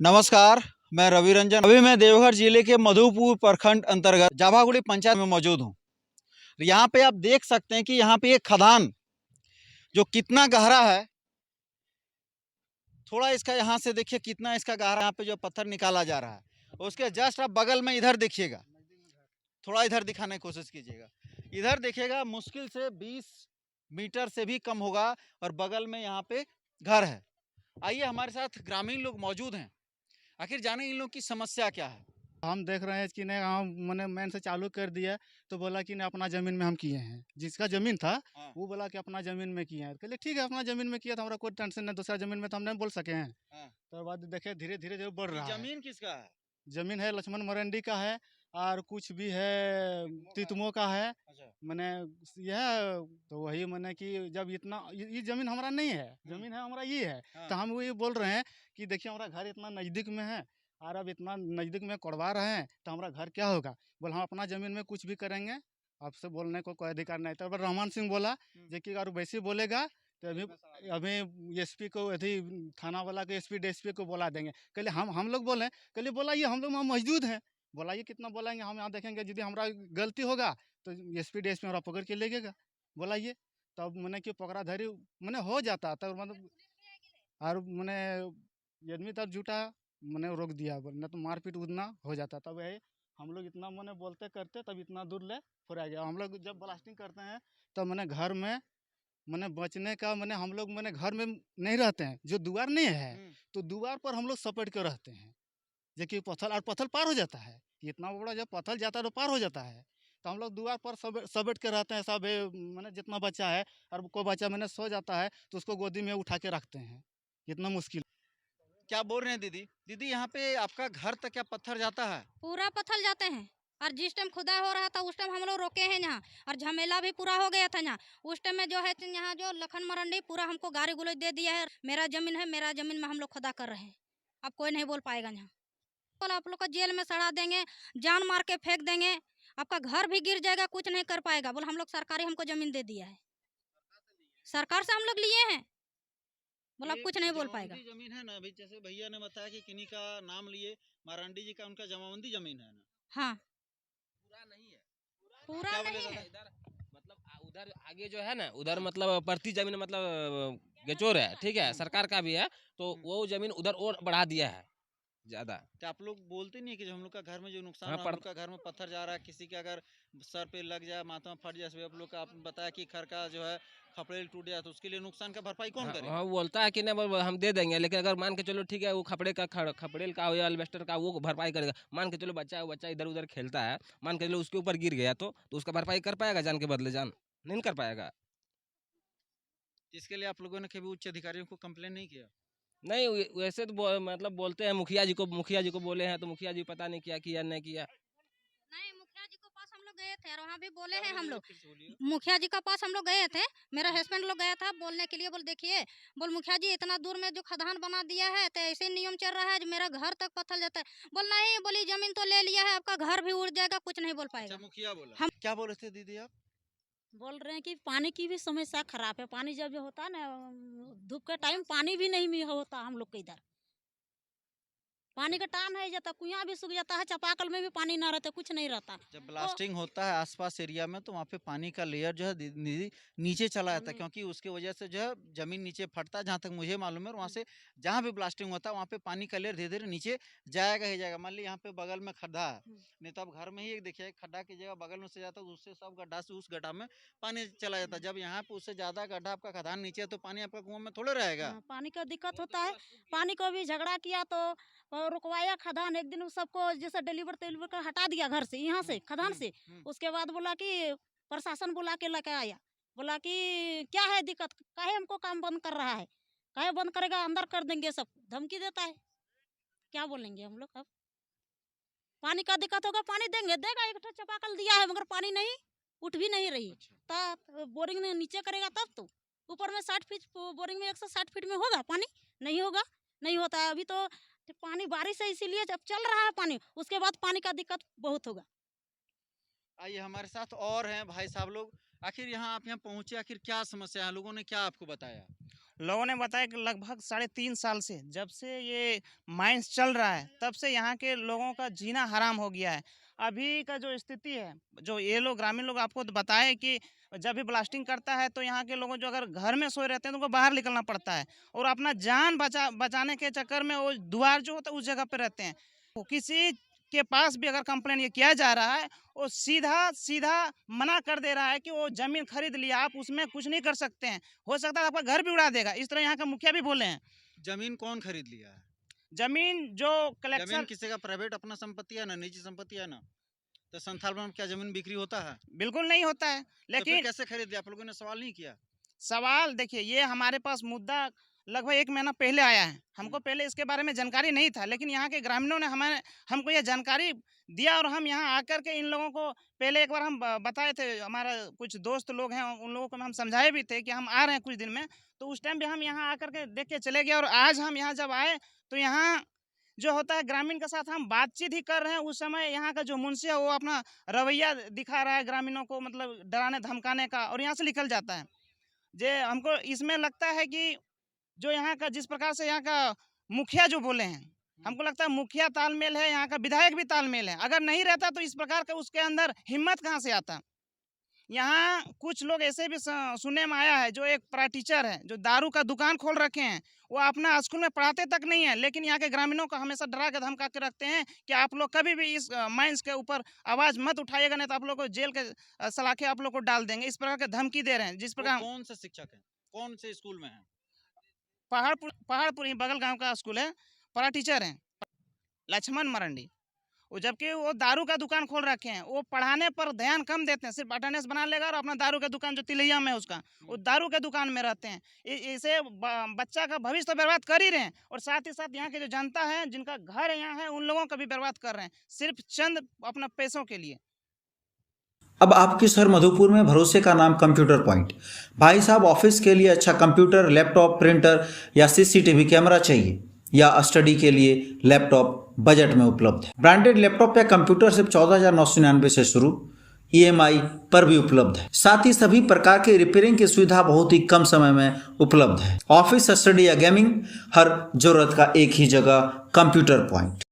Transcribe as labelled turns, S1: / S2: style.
S1: नमस्कार। मैं रवि रंजन। अभी मैं देवघर जिले के मधुपुर प्रखंड अंतर्गत जाभागुड़ी पंचायत में मौजूद हूँ। यहाँ पे आप देख सकते हैं कि यहाँ पे एक खदान जो कितना गहरा है। थोड़ा इसका यहाँ से देखिए कितना इसका गहरा, यहाँ पे जो पत्थर निकाला जा रहा है उसके जस्ट आप बगल में इधर देखिएगा, थोड़ा इधर दिखाने की कोशिश कीजिएगा। इधर देखिएगा मुश्किल से 20 मीटर से भी कम होगा और बगल में यहाँ पे घर है। आइए हमारे साथ ग्रामीण लोग मौजूद हैं, आखिर जाने इन लोग की समस्या क्या है।
S2: हम देख रहे हैं कि नहीं, हम मैंने मैन से चालू कर दिया तो बोला कि नहीं अपना ज़मीन में हम किए हैं। जिसका ज़मीन था
S1: हाँ।
S2: वो बोला कि अपना ज़मीन में किए हैं। कहले ठीक है, अपना ज़मीन में किया तो हमारा कोई टेंशन नहीं, दूसरा ज़मीन में तो हम नहीं बोल सके हैं।
S1: हाँ।
S2: तो बाद देखे धीरे धीरे जो बढ़
S1: ये
S2: रहा है।
S1: जमीन किसका है?
S2: ज़मीन है लक्ष्मण मरंडी का है और कुछ भी है तितमो का है।
S1: अच्छा।
S2: मैंने यह तो वही मैंने कि जब इतना ये ज़मीन हमारा नहीं है, ज़मीन है हमारा ये है।
S1: हाँ।
S2: तो हम वो ये बोल रहे हैं कि देखिए हमारा घर इतना नज़दीक में है और अब इतना नज़दीक में कोड़वा रहे हैं तो हमारा घर क्या होगा। बोले हम अपना ज़मीन में कुछ भी करेंगे, आपसे बोलने को कोई अधिकार नहीं। तो रहमान सिंह बोला जो कि अगर वैसे बोलेगा तो अभी एसपी को अभी थाना वाला को एसपी डीएसपी को बोला देंगे। कहले हम लोग बोले, कहले बोलाइए हम लोग वहाँ मौजूद हैं, बोलाइए कितना बोलेंगे हम यहाँ देखेंगे। यदि हमारा गलती होगा तो एसपी डीएसपी हमारा पकड़ के लेगेगा, बोलाइए। तब मैंने कि पकड़ा धरी मैंने हो जाता तब मतलब और मैंने आदमी तब जुटा मैंने रोक दिया, न तो मारपीट उतना हो जाता। तब यही हम लोग इतना मैंने बोलते करते तब इतना दूर ले फुरा गया। हम लोग जब ब्लास्टिंग करते हैं तब मैंने घर में मैंने बचने का मैंने हम लोग मैंने घर में नहीं रहते हैं, जो दुआर नहीं है तो दुआर पर हम लोग सपेट के रहते हैं। जो कि पत्थर और पत्थर पार हो जाता है, इतना बड़ा जब पत्थर जाता है तो पार हो जाता है। तो हम लोग दुआर पर समेट के रहते हैं सब। मैंने जितना बच्चा है और कोई बच्चा मैंने सो जाता है तो उसको गोदी में उठा के रखते हैं, इतना मुश्किल।
S1: क्या बोल रहे हैं दीदी? दीदी यहाँ पे आपका घर तक क्या पत्थर जाता है?
S3: पूरा पत्थर जाते हैं। और जिस टाइम खुदाई हो रहा था उस टाइम हम लोग रोके हैं यहाँ, और झमेला भी पूरा हो गया था यहाँ। उस टाइम में जो है यहाँ जो लखन मरंडी पूरा हमको गाड़ी गुलोच दे दिया है, मेरा जमीन है, मेरा जमीन में हम लोग खुदा कर रहे हैं। अब कोई नहीं बोल पाएगा यहाँ। बोल आप लोग को जेल में सड़ा देंगे, जान मार के फेंक देंगे, आपका घर भी गिर जाएगा, कुछ नहीं कर पाएगा। बोल हम लोग सरकारी हमको जमीन दे दिया है, सरकार से हम लोग लिए हैं। बोला अब
S1: ये
S3: कुछ नहीं बोल पाएगा।
S1: जमाबंदी जमीन है ना, अभी जैसे भैया ने बताया कि किन्हीं का नाम लिए, मारांडी जी का, उनका जमाबंदी जमीन है ना?
S3: हाँ,
S4: पूरा नहीं है,
S3: पूरा
S1: क्या बोले
S3: नहीं है।
S4: इधर मतलब उधर आगे जो है ना उधर मतलब प्रति जमीन मतलब गेचोर है, ठीक है, सरकार का भी है। तो वो जमीन उधर और बढ़ा दिया है ज्यादा।
S1: क्या आप लोग बोलते नहीं है कि जो हम लोग का घर में जो नुकसान
S4: हाँ,
S1: हुआ, हम लोग का घर में पत्थर जा रहा है, किसी के अगर सर पे लग जाए, माथा में फट जाए, जैसे आप लोग का आपने बताया कि घर का जो है खपड़ेल टूट जाए तो उसके लिए नुकसान का भरपाई कौन
S4: हाँ,
S1: करेगा?
S4: हाँ, वो बोलता है कि नहीं हम दे देंगे, लेकिन अगर मान के चलो ठीक है वो खपड़ेल का हो या एल्वेस्टर का वो भरपाई करेगा। मान के चलो बच्चा इधर उधर खेलता है, मान के चलो उसके ऊपर गिर गया तो उसका भरपाई कर पाएगा जान के बदले जान? नहीं कर पाएगा।
S1: इसके लिए आप लोगों ने कभी उच्च अधिकारियों को कंप्लेन नहीं किया?
S4: नहीं वैसे तो मतलब बोलते हैं मुखिया जी को बोले हैं, तो मुखिया जी पता नहीं क्या किया नहीं किया।
S3: नहीं, मुखिया जी के पास हम लोग गए थे और वहाँ भी बोले
S1: क्या
S3: हैं
S1: बोले
S3: हम
S1: दीदी,
S3: लोग।
S1: फिर से बोलिए।
S3: मुखिया जी का पास हम लोग गए थे, मेरा हस्बैंड लोग गया था बोलने के लिए। बोल देखिए, बोल मुखिया जी इतना दूर में जो खदान बना दिया है तो ऐसे नियम चल रहा है जो मेरा घर तक पत्थर जाता है। बोल नहीं, बोली जमीन तो ले लिया है, आपका घर भी उड़ जाएगा, कुछ नहीं बोल
S1: अच्छा,
S3: पाएगा।
S1: मुखिया बोला।
S3: हम
S1: क्या बोल रहे थे दीदी आप?
S5: बोल रहे हैं कि पानी की भी समस्या खराब है। पानी जब जो होता है ना धूप के टाइम पानी भी नहीं होता हम लोग के इधर। पानी का टान है जाता, कुआं भी सूख जाता है, चापाकल में भी पानी ना रहता, कुछ नहीं रहता।
S1: जब
S5: तो
S1: ब्लास्टिंग होता है आसपास एरिया में तो वहाँ पे पानी का लेयर जो है नीचे चला जाता है, क्योंकि उसके वजह से जो है जमीन नीचे फटता है। जहाँ तक मुझे मालूम है, और वहाँ से जहाँ भी ब्लास्टिंग होता है वहाँ पे पानी का लेयर धीरे धीरे नीचे जाएगा ही जाएगा। मान ली यहाँ पे बगल में खड्डा है, नहीं तो अब घर में ही एक देखिए खड्डा की जगह बगल में से जाता है, तो उससे सब गड्ढा से उस गड्ढा में पानी चला जाता है। जब यहाँ पे उससे ज्यादा गड्ढा आपका खदान नीचे है तो पानी आपका कुआं में थोड़े रहेगा।
S5: हाँ, पानी का दिक्कत होता है। पानी को भी झगड़ा किया तो रुकवाया खदान। एक दिन सबको जैसे डिलीवर कर हटा दिया घर से, यहाँ से खदान से। उसके बाद बोला कि प्रशासन बुला के लेके आया, बोला कि क्या है दिक्कत, काहे हमको काम बंद कर रहा है, काहे बंद करेगा, अंदर कर देंगे, सब धमकी देता है। क्या बोलेंगे हम लोग अब। पानी का दिक्कत होगा, पानी देंगे, देगा। एक ठो चापाकल दिया है मगर पानी नहीं उठ भी नहीं रही। बोरिंग में नीचे करेगा तब तो ऊपर में 60 फीट बोरिंग में 160 फीट में होगा पानी, नहीं होगा, नहीं होता है अभी तो पानी बारिश है इसीलिए जब चल रहा है पानी, उसके बाद पानी का दिक्कत बहुत होगा।
S1: आइए हमारे साथ और हैं भाई साहब लोग। आखिर यहाँ आप यहाँ पहुँचे, आखिर क्या समस्या है, लोगों ने क्या आपको बताया?
S6: लोगों ने बताया कि लगभग 3.5 साल से, जब से ये माइंस चल रहा है, तब से यहाँ के लोगों का जीना हराम हो गया है। अभी का जो स्थिति है, जो ये लोग ग्रामीण लोग आपको तो बताए कि जब भी ब्लास्टिंग करता है तो यहाँ के लोगों जो अगर घर में सोए रहते हैं तो उनको बाहर निकलना पड़ता है, और अपना जान बचाने के चक्कर में वो द्वार जो होता है उस जगह पे रहते हैं। तो किसी के पास भी अगर कंप्लेन ये किया जा रहा है, वो सीधा सीधा मना कर दे रहा है कि वो जमीन खरीद लिया, आप उसमें कुछ नहीं कर सकते हैं, हो सकता है आपका घर भी उड़ा देगा। इस तरह यहाँ का मुखिया भी बोले हैं।
S1: जमीन कौन खरीद लिया है?
S6: जमीन जो
S1: जमीन
S6: कलेक्शन
S1: किसी का प्राइवेट अपना संपत्ति है ना, निजी संपत्ति है ना, तो संथाल में क्या जमीन बिक्री होता है?
S6: बिल्कुल नहीं होता है।
S1: तो फिर
S6: लेकिन
S1: कैसे खरीद लिया? आप लोगों ने सवाल नहीं किया?
S6: सवाल देखिए, ये हमारे पास मुद्दा लगभग 1 महीना पहले आया है। हमको पहले इसके बारे में जानकारी नहीं था, लेकिन यहाँ के ग्रामीणों ने हमको ये जानकारी दिया, और हम यहाँ आकर के इन लोगों को पहले एक बार हम बताए थे। हमारा कुछ दोस्त लोग हैं, उन लोगों को हम समझाए भी थे कि हम आ रहे हैं कुछ दिन में, तो उस टाइम भी हम यहाँ आकर के देख के चले गए। और आज हम यहाँ जब आए तो यहाँ जो होता है ग्रामीण के साथ हम बातचीत ही कर रहे हैं, उस समय यहाँ का जो मुंशी है वो अपना रवैया दिखा रहा है ग्रामीणों को, मतलब डराने धमकाने का, और यहाँ से निकल जाता है। जे हमको इसमें लगता है कि जो यहाँ का जिस प्रकार से यहाँ का मुखिया जो बोले हैं, हमको लगता है मुखिया तालमेल है, यहाँ का विधायक भी तालमेल है। अगर नहीं रहता तो इस प्रकार का उसके अंदर हिम्मत कहाँ से आता। यहाँ कुछ लोग ऐसे भी सुनने में आया है, जो एक टीचर है जो दारू का दुकान खोल रखे हैं, वो अपना स्कूल में पढ़ाते तक नहीं है, लेकिन यहाँ के ग्रामीणों को हमेशा डरा के धमका के रखते हैं कि आप लोग कभी भी इस माइंस के ऊपर आवाज़ मत उठाइएगा, नहीं तो आप लोग को जेल के सलाखे आप लोग को डाल देंगे। इस प्रकार के धमकी दे रहे हैं। जिस प्रकार
S1: कौन से शिक्षक है, कौन से स्कूल में है?
S6: पहाड़पुर ही बगल गांव का स्कूल है, टीचर हैं लक्ष्मण मरंडी। वो जबकि वो दारू का दुकान खोल रखे हैं, वो पढ़ाने पर ध्यान कम देते हैं, सिर्फ अटेंडेंस बना लेगा और अपना दारू का दुकान जो तिलैया में है उसका, वो दारू के दुकान में रहते हैं। इसे बच्चा का भविष्य तो बर्बाद कर ही रहे हैं, और साथ ही साथ यहाँ की जो जनता है, जिनका घर यहाँ है, उन लोगों का भी बर्बाद कर रहे हैं, सिर्फ चंद अपना पैसों के लिए।
S7: अब आपके शहर मधुपुर में भरोसे का नाम कंप्यूटर पॉइंट। भाई साहब, ऑफिस के लिए अच्छा कंप्यूटर, लैपटॉप, प्रिंटर या सीसीटीवी कैमरा चाहिए, या स्टडी के लिए लैपटॉप बजट में उपलब्ध है। ब्रांडेड लैपटॉप या कंप्यूटर सिर्फ 14,999 से शुरू, EMI पर भी उपलब्ध है। साथ ही सभी प्रकार के रिपेयरिंग की सुविधा बहुत ही कम समय में उपलब्ध है। ऑफिस, स्टडी या गेमिंग, हर जरूरत का एक ही जगह कंप्यूटर पॉइंट।